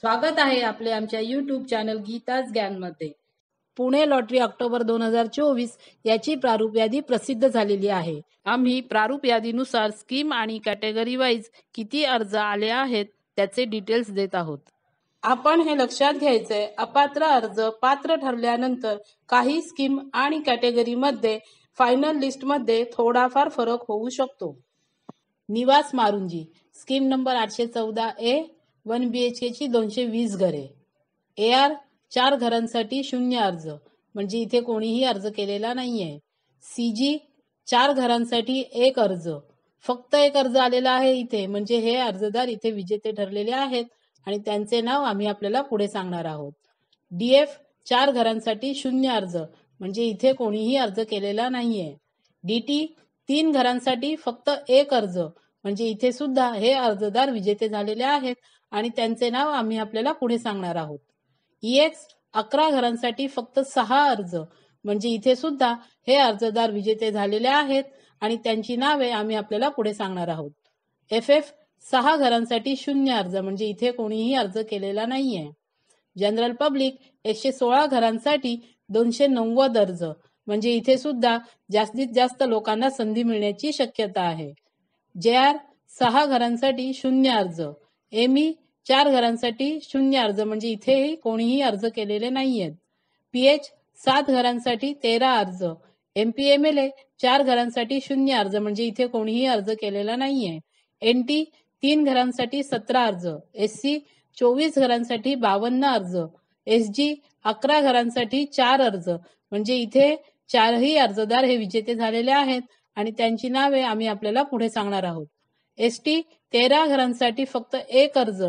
स्वागत आहे आपले आमच्या YouTube चॅनल गीताच ज्ञानमध्ये। पुणे लॉटरी ऑक्टोबर 2024 याची प्रारूप यादी प्रसिद्ध झालेली आहे। आम्ही प्रारूप यादीनुसार स्कीम आणि कॅटेगरी वाईज किती अर्ज आले आहेत त्याचे डिटेल्स देत आहोत। आपण हे लक्षात घ्यायचे, अपात्र अर्ज पात्र ठरल्यानंतर काही स्कीम आणि कॅटेगरीमध्ये फायनल लिस्टमध्ये थोडाफार फरक होऊ शकतो। निवास Marunji scheme number 814A 1 BHK ची 220 घरे। AR 4 घरांसाठी 0 अर्ज, म्हणजे इथे कोणीही अर्ज केलेला नाहीये। CG 4 घरांसाठी 1 अर्ज, फक्त 1 अर्ज आलेला आहे इथे, म्हणजे हे अर्जदार इथे विजेते ठरलेले आहेत आणि त्यांचे नाव आम्ही आपल्याला पुढे सांगणार आहोत। DF 4 घरांसाठी 0 अर्ज, म्हणजे इथे कोणीही अर्ज केलेला नाहीये। DT 3 घरांसाठी फक्त 1 अर्ज, म्हणजे इथे सुद्धा हे अर्जदार विजेते झालेले आहेत आणि त्यांचे नाव आम्ही आपल्याला पुढे सांगणार आहोत। EX 11 घरांसाठी फक्त 6 अर्ज, म्हणजे इथे सुद्धा हे अर्जदार विजेते झालेले आहेत आणि त्यांची नावे आम्ही आपल्याला पुढे सांगणार आहोत। FF 6 घरांसाठी 0 अर्ज, म्हणजे इथे कोणीही अर्ज केलेला नाहीये। जनरल पब्लिक 116 घरांसाठी 290 अर्ज, म्हणजे इथे सुद्धा जास्तीत जास्त लोकांना संधी मिळण्याची शक्यता आहे। JR 6 घरांसाठी 0 अर्ज, ME 4 घरांसाठी 0 अर्ज, म्हणजे इथेही कोणीही अर्ज केलेले नाहीयेत। PH 7 घरांसाठी 13 अर्ज, MPMLA 4 घरांसाठी 0 अर्ज, म्हणजे इथे कोणीही अर्ज केलेला नाहीये। NT 3 घरांसाठी 17 अर्ज, SC 24 घरांसाठी 52 अर्ज, SG 11 घरांसाठी 4 अर्ज, म्हणजे इथे चारही अर्जदार हे विजेते झालेले आहेत आणि त्यांची नावे आम्ही आपल्याला पुढे सांगणार आहोत। ST 13 घरांसाठी फक्त 1 अर्ज,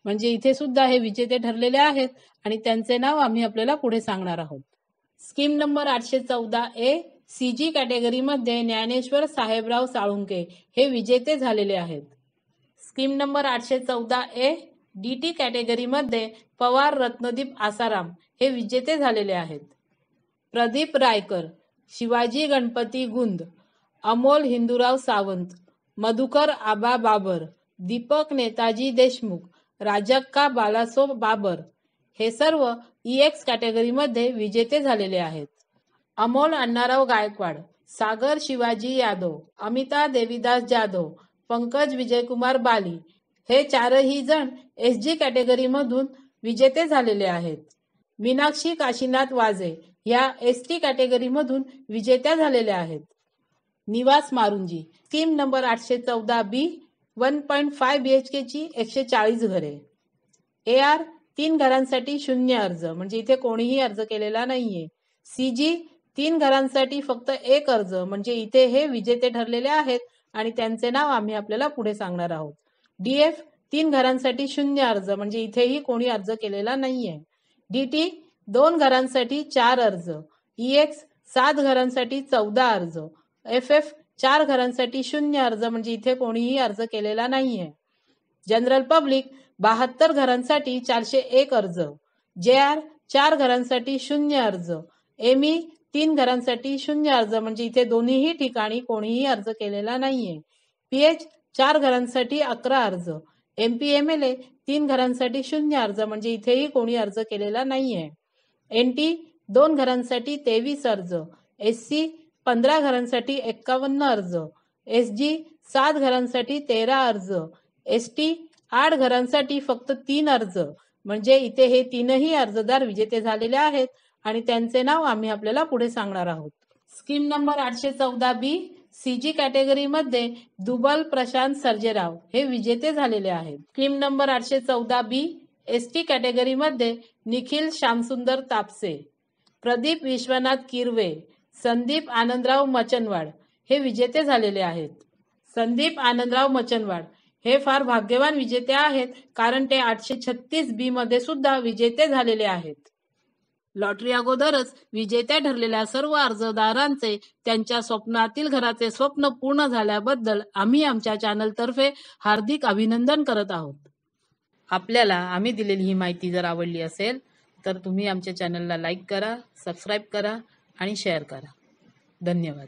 म्हणजे इथे सुद्धा हे विजेते ठरलेले आहेत आणि त्यांचे नाव आम्ही आपल्याला पुढे सांगणार आहोत। स्कीम नंबर 814A CG कॅटेगरीमध्ये ज्ञानेश्वर साहेबराव साळुंके हे विजेते झालेले आहेत। स्कीम नंबर 814A DT कॅटेगरीमध्ये पवार रत्नदीप आसाराम हे विजेते झालेले आहेत। प्रदीप रायकर, शिवाजी गणपती गुंद, अमोल हिंदूराव सावंत, मधुकर आबा बाबर, दीपक नेताजी देशमुख, राजक्का बालासो बाबर हे सर्व EX कॅटेगरीमध्ये विजेते झालेले आहेत। अमोल अण्णाराव गायकवाड, सागर शिवाजी यादव, अमिता देवीदास जाधव, पंकज विजयकुमार बाली हे चारही जण SG कॅटेगरीमधून विजेते झालेले आहेत। मीनाक्षी काशीनाथ वाजे या ST कॅटेगरीमधून विजेत्या झालेल्या आहेत। निवास Marunji scheme number 814B 1.5 BHK ची 140 घरे। AR 3 घरांसाठी 0 अर्ज, म्हणजे इथे कोणीही अर्ज केलेला नाहीये। CG 3 घरांसाठी फक्त 1 अर्ज, म्हणजे इथे हे विजेते ठरलेले आहेत आणि त्यांचे नाव आम्ही आपल्याला पुढे सांगणार आहोत। DF 3 घरांसाठी 0 अर्ज, म्हणजे इथेही कोणी अर्ज केलेला नाहीये। DT 2 घरांसाठी 4 अर्ज, EX 7 घरांसाठी 14 अर्ज, FF 4 घरांसाठी 0 अर्ज, म्हणजे इथे कोणीही अर्ज केलेला नाहीये। जनरल पब्लिक 72 घरांसाठी 401 अर्ज, JR 4 घरांसाठी 0 अर्ज, ME 3 घरांसाठी 0 अर्ज, म्हणजे इथे दोन्हीही ठिकाणी कोणीही अर्ज केलेला नाहीये। PH 4 घरांसाठी 11 अर्ज, MPMLA 3 घरांसाठी 0 अर्ज, म्हणजे इथेही कोणी अर्ज केलेला नाहीये। NT 2 घरांसाठी 23 अर्ज, SC 15 घरांसाठी 51 अर्ज, SG 7 घरांसाठी 13 अर्ज, ST 8 घरांसाठी फक्त 3 अर्ज, म्हणजे इथे हे तीनही अर्जदार विजेते झालेले आहेत आणि त्यांचे नाव आम्ही आपल्याला पुढे सांगणार आहोत। स्कीम नंबर 814B CG कॅटेगरीमध्ये दुबल प्रशांत सर्जेराव हे विजेते झालेले आहेत। स्कीम नंबर 814B ST कॅटेगरीमध्ये निखिल श्यामसुंदर तापसे, प्रदीप विश्वनाथ किरवे, संदीप आनंदराव मचनवाड हे विजेते झालेले आहेत। संदीप आनंदराव मचनवाड हे फार भाग्यवान विजेते आहेत, कारण ते 836B मध्ये सुद्धा विजेते झालेले आहेत। लॉटरी अगोदरच विजेत्या ठरलेल्या सर्व अर्जदारांचे त्यांच्या स्वप्नातील घराचे स्वप्न पूर्ण झाल्याबद्दल आम्ही आमच्या चॅनलतर्फे हार्दिक अभिनंदन करत आहोत। आपल्याला आम्ही दिलेली ही माहिती जर आवडली असेल तर तुम्ही आमच्या चॅनलला लाईक करा, सबस्क्राईब करा आणि शेअर करा। धन्यवाद।